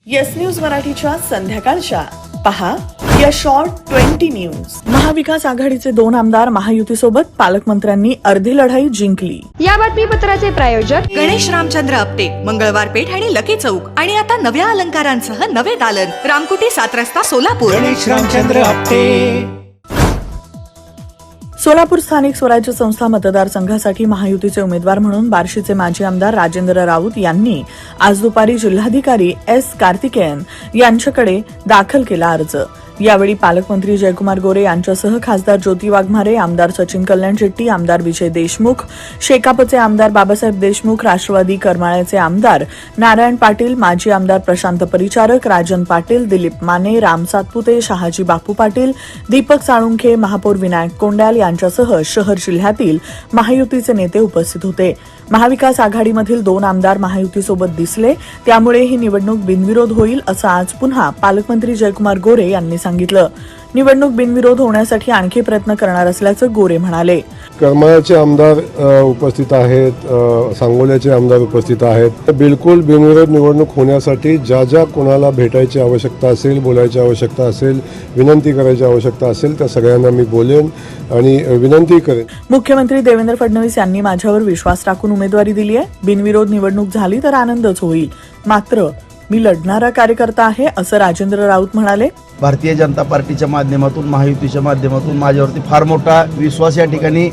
Yes news मराठीच्या संध्याकाळच्या पहा या शॉर्ट 20 न्यूज. महाविकास आघाडीचे 2 आमदार महायुतीसोबत पालकमंत्र्यांनी अर्धी लढाई जिंकली. या बातमीपत्राचे प्रायोजक गणेश रामचंद्र आपटे, मंगळवार पेठ आणि लकी चौक आणि आता नव्या अलंकारांसह नवे दालन, रामकुटी 7 रस्ता सोलापूर. गणेश रामचंद्र आपटे. सोलापूर स्थानिक स्वराज्य संस्था मतदारसंघासाठी महायुतीचे उमेदवार म्हणून बार्शीचे माजी आमदार राजेंद्र राऊत यांनी आज दुपारी जिल्हाधिकारी एस कार्तिकेयन यांच्याकडे दाखल केला अर्ज. यावेळी पालकमंत्री जयकुमार गोरे यांच्यासह खासदार ज्योती वाघमारे, आमदार सचिन कल्याण शेट्टी, आमदार विजय देशमुख, शेकापचे आमदार बाबासाहेब देशमुख, राष्ट्रवादी करमाळ्याचे आमदार नारायण पाटील, माजी आमदार प्रशांत परिचारक, राजन पाटील, दिलीप माने, राम सातपुते, शहाजी बापू पाटील, दीपक साळुंखे, महापौर विनायक कोंडाल यांच्यासह शहर जिल्ह्यातील महायुतीचे नेते उपस्थित होते. महाविकास आघाडीमधील 2 आमदार महायुतीसोबत दिसले, त्यामुळे ही निवडणूक बिनविरोध होईल असं आज पुन्हा पालकमंत्री जयकुमार गोरे यांनी सांगितलं. निवडणूक बिनविरोध होण्यासाठी आणखी प्रयत्न करणार असल्याचं गोरे म्हणाले. करमाळ्याचे आमदार उपस्थित आहेत, सांगोल्याचे आमदार उपस्थित आहेत. बिलकुल बिनविरोध निवडणूक होण्यासाठी ज्या ज्या कोणाला भेटायची आवश्यकता असेल, बोलायची आवश्यकता असेल, विनंती करायची आवश्यकता असेल त्या सगळ्यांना मी बोलेन आणि विनंती करेन. मुख्यमंत्री देवेंद्र फडणवीस यांनी माझ्यावर विश्वास टाकून उमेदवारी दिली आहे. बिनविरोध निवडणूक झाली तर आनंदच होईल, मात्र मी लढणारा कार्यकर्ता आहे असं राजेंद्र राऊत म्हणाले. भारतीय जनता पार्टीच्या माध्यमातून, महायुतीच्या माध्यमातून माझ्यावरती फार मोठा विश्वास या ठिकाणी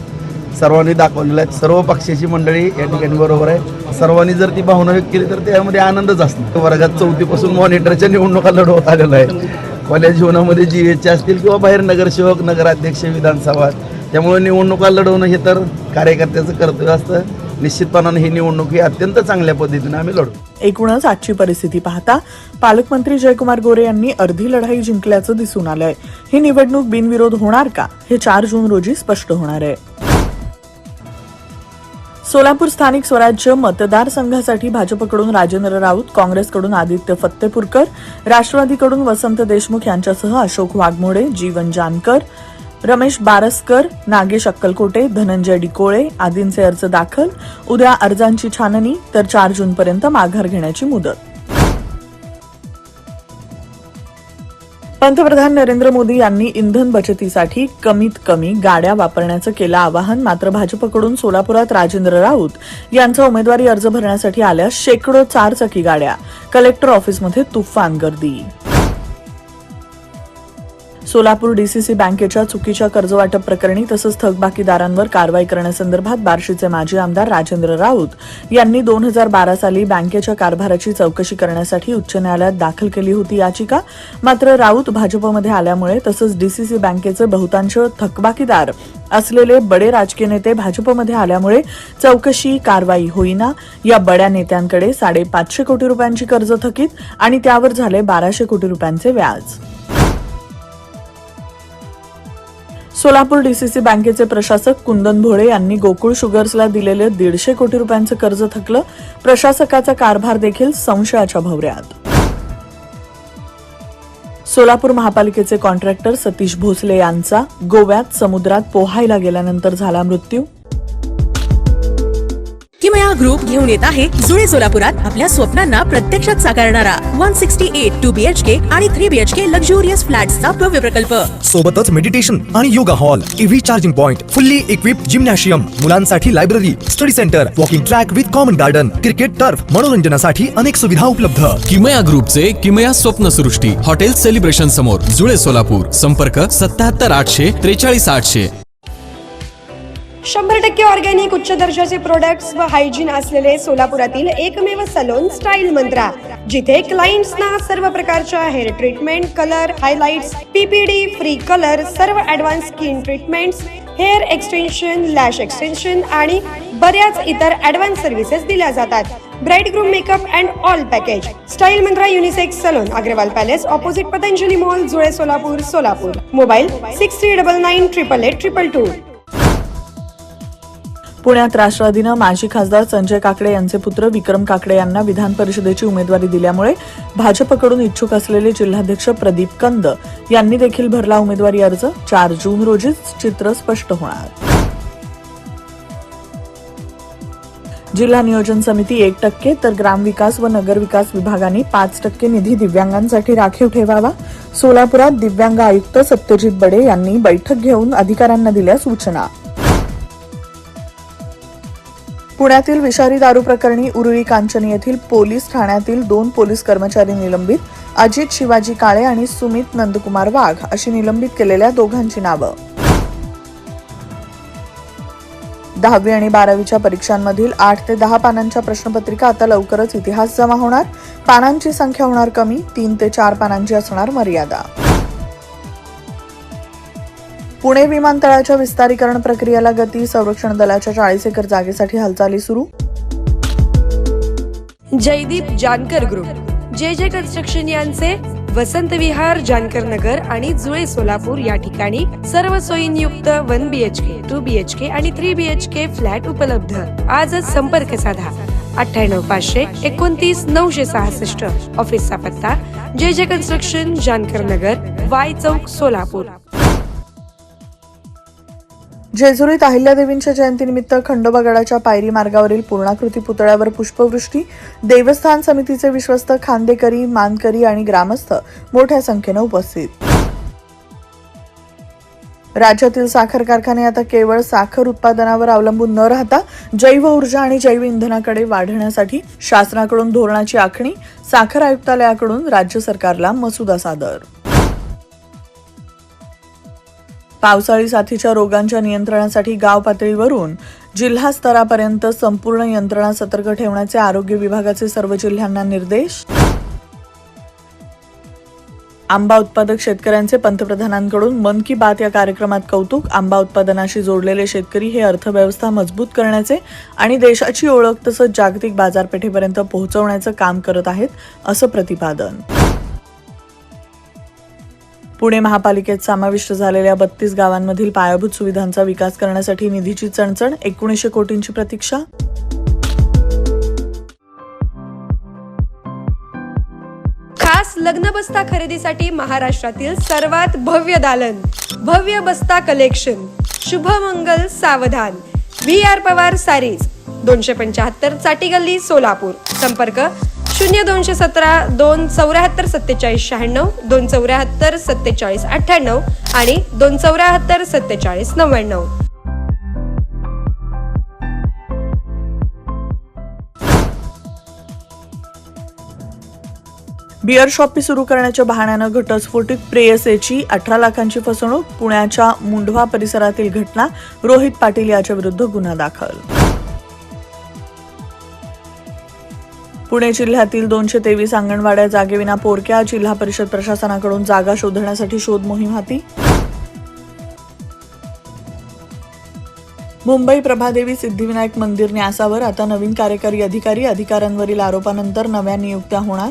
सर्वांनी दाखवलेला आहे. सर्व पक्षाची मंडळी या ठिकाणी बरोबर आहे. सर्वांनी जर ती भावना व्यक्त केली तर त्यामध्ये आनंदच असतो. वर्गात 4थी पासून मॉनिटरच्या निवडणुका लढवत आलेला आहे. कॉलेज जीवनामध्ये GH असतील किंवा बाहेर नगरसेवक, नगराध्यक्ष, विधानसभा, त्यामुळे निवडणुका लढवणं हे तर कार्यकर्त्याचं कर्तव्य असतं. निश्चितपणाने ही निवडणूक ही अत्यंत चांगल्या पद्धतीने आम्ही लढू. एकूणच आजची परिस्थिती पाहता पालकमंत्री जयकुमार गोरे यांनी अर्धी लढाई जिंकल्याचं दिसून आलंय. ही निवडणूक बिनविरोध होणार का, हे 4 जून रोजी स्पष्ट होणार आहे. सोलापूर स्थानिक स्वराज्य मतदारसंघासाठी भाजपकडून राजेंद्र राऊत, काँग्रेसकडून आदित्य फत्तेपूरकर, राष्ट्रवादीकडून वसंत देशमुख यांच्यासह अशोक वाघमोडे, जीवन जानकर, रमेश बारसकर, नागेश अक्कलकोटे, धनंजय डिकोळे आदींचे अर्ज दाखल. उद्या अर्जांची छाननी, तर 4 जूनपर्यंत माघार घेण्याची मुदत. पंतप्रधान नरेंद्र मोदी यांनी इंधन बचतीसाठी कमीत कमी गाड्या वापरण्याचं केलं आवाहन. मात्र भाजपकडून सोलापुरात राजेंद्र राऊत यांचा उमेदवारी अर्ज भरण्यासाठी आल्यास शेकडो 4 चाकी गाड्या. कलेक्टर ऑफिसमध्ये तुफान गर्दी. सोलापूर DCC बँकेच्या चुकीच्या कर्जवाटप प्रकरणी तसंच थकबाकीदारांवर कारवाई करण्यासंदर्भात बार्शीचे माजी आमदार राजेंद्र राऊत यांनी 2012 साली बँकेच्या कारभाराची चौकशी करण्यासाठी उच्च न्यायालयात दाखल केली होती याचिका. मात्र राऊत भाजपमध्ये आल्यामुळे तसंच DCC बँकेचे बहुतांश थकबाकीदार असलेले बडे राजकीय नेते भाजपमध्ये आल्यामुळे चौकशी कारवाई होईना. या बड्या नेत्यांकडे 550 कोटी रुपयांची कर्ज थकीत आणि त्यावर झाले 1200 कोटी रुपयांचे व्याज. सोलापूर DCC बँकेचे प्रशासक कुंदन भोळे यांनी गोकुळ शुगर्सला दिलेले 150 कोटी रुपयांचं कर्ज थकलं. प्रशासकाचा कारभार देखील संशयाच्या भोवऱ्यात. सोलापूर महापालिकेचे कॉन्ट्रॅक्टर सतीश भोसले यांचा गोव्यात समुद्रात पोहायला गेल्यानंतर झाला मृत्यू. किमया ग्रुप घेऊन येत आहे जुळे सोलापुरात आपल्या स्वप्नांना प्रत्यक्षात साकारणारा 168 2 BHK आणि 3 BHK लक्झुरियस फ्लॅट्सचा भव्य प्रकल्प. सोबतच मेडिटेशन आणि yoga hall, EV charging point, fully equipped gymnasium, मुलांसाठी library, study centre, walking track with common garden, cricket turf, मनोरंजनासाठी अनेक सुविधा उपलब्ध. किमया ग्रुपचे किमया स्वप्नसृष्टी हॉटेल सेलिब्रेशन समोर, जुळे सोलापूर. संपर्क 77 800 43 800. 100% ऑर्गॅनिक उच्च दर्जाचे प्रोडक्ट्स व हायजीन असलेले सोलापुरातील एकमेव सलोन स्टाईल मंत्रा, जिथे क्लायंट्सना सर्व प्रकारच्या hair treatment, colour, highlights, PPD, free colour, सर्व advance skin treatments, hair extension, lash extension आणि बऱ्याच इतर ॲडव्हान्स सर्व्हिसेस दिल्या जातात. Bride groom makeup and all package. Style Mantra unisex salon, Agarwal palace, opposite Patanjali mall, Jule Solapur, Solapur. Mobile 6399 888 222. पुण्यात राष्ट्रवादीनं माजी खासदार संजय काकडे यांचे पुत्र विक्रम काकडे यांना विधान परिषदेची उमेदवारी दिल्यामुळे भाजपकडून इच्छुक असलेले जिल्हाध्यक्ष प्रदीप कंद यांनी देखील भरला उमेदवारी अर्ज. 4 जून रोजी चित्र स्पष्ट होणार. जिल्हा नियोजन समिती 1% तर ग्रामविकास व नगरविकास विभागाने 5% निधी दिव्यांगांसाठी राखीव ठेवावा. सोलापुरात दिव्यांग आयुक्त सत्यजित बडे यांनी बैठक घेऊन अधिकाऱ्यांना दिल्या सूचना. पुण्यातील विषारी दारू प्रकरणी उरुळी कांचनी येथील पोलीस ठाण्यातील 2 पोलीस कर्मचारी निलंबित. अजित शिवाजी काळे आणि सुमित नंदकुमार वाघ अशी निलंबित केलेल्या दोघांची नावं. 10वी आणि 12वीच्या परीक्षांमधील 8 ते 10 पानांच्या प्रश्नपत्रिका आता लवकरच इतिहास जमा होणार. पानांची संख्या होणार कमी. 3 ते 4 पानांची असणार मर्यादा. पुणे विमानतळाच्या विस्तारीकरण प्रक्रियेला गती. संरक्षण दलाच्या 40 एकर जागेसाठी हालचाली सुरू. जयदीप जानकर ग्रुप, जे कन्स्ट्रक्शन यांचे वसंत विहार, जानकर नगर आणि जुळे सोलापूर या ठिकाणी सर्व सोयींयुक्त 1 BHK, 2 BHK आणि 3 BHK फ्लॅट उपलब्ध. आजच संपर्क साधा. 98 500 29 966. ऑफिसचा पत्ता जे कन्स्ट्रक्शन, जानकर नगर, वाय चौक, सोलापूर. जेजुरीत अहिल्यादेवींच्या जयंतीनिमित्त खंडोबागडाच्या पायरी मार्गावरील पूर्णाकृती पुतळ्यावर पुष्पवृष्टी. देवस्थान समितीचे विश्वस्त खांदेकरी, मानकरी आणि ग्रामस्थ मोठ्या संख्येनं उपस्थित. राज्यातील साखर कारखाने आता केवळ साखर उत्पादनावर अवलंबून न राहता जैव ऊर्जा आणि जैव इंधनाकडे वाढण्यासाठी शासनाकडून धोरणाची आखणी. साखर आयुक्तालयाकडून राज्य सरकारला मसुदा सादर. पावसाळी साथीच्या रोगांच्या नियंत्रणासाठी गाव पातळीवरून जिल्हा स्तरापर्यंत संपूर्ण यंत्रणा सतर्क ठेवण्याचे आरोग्य विभागाचे सर्व जिल्ह्यांना निर्देश. आंबा उत्पादक शेतकऱ्यांचे पंतप्रधानांकडून मन की बात या कार्यक्रमात कौतुक. आंबा उत्पादनाशी जोडलेले शेतकरी हे अर्थव्यवस्था मजबूत करण्याचे आणि देशाची ओळख तसंच जागतिक बाजारपेठेपर्यंत पोहोचवण्याचं काम करत आहेत, असं प्रतिपादन. पुणे महापालिकेत समाविष्ट झालेल्या 32 गावांमधील पायाभूत सुविधांचा विकास करण्यासाठी निधीची चणचण. 1900 कोटींची प्रतीक्षा. खास लग्न बस्ता खरेदीसाठी महाराष्ट्रातील सर्वात भव्य दालन, भव्य बस्ता कलेक्शन, शुभमंगल सावधान, VR पवार सारीज, 275 चाटी गल्ली, सोलापूर. संपर्क 0217 274 47 96, 274 47 98 आणि 274 47 99. बिअर शॉपी सुरू करण्याच्या बहाण्यानं घटस्फोटित प्रेयसीची 18 लाखांची फसवणूक. पुण्याच्या मुंढवा परिसरातील घटना. रोहित पाटील याच्या विरुद्ध गुन्हा दाखल. पुणे जिल्ह्यातील 223 अंगणवाड्या जागेविना पोरक्या. जिल्हा परिषद प्रशासनाकडून जागा शोधण्यासाठी शोध मोहीम हाती. मुंबई प्रभादेवी सिद्धिविनायक मंदिर न्यासावर आता नवीन कार्यकारी अधिकारी. अधिकाऱ्यांवरील आरोपानंतर नव्या नियुक्त्या होणार.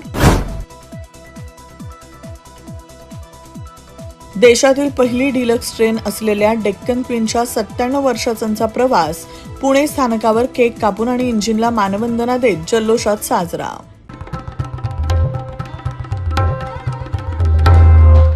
देशातील पहिली डिलक्स ट्रेन असलेल्या डेक्कन क्वीनच्या 97 वर्षांचा प्रवास. पुणे स्थानकावर केक कापून आणि इंजिनला मानवंदना देत जल्लोषात साजरा.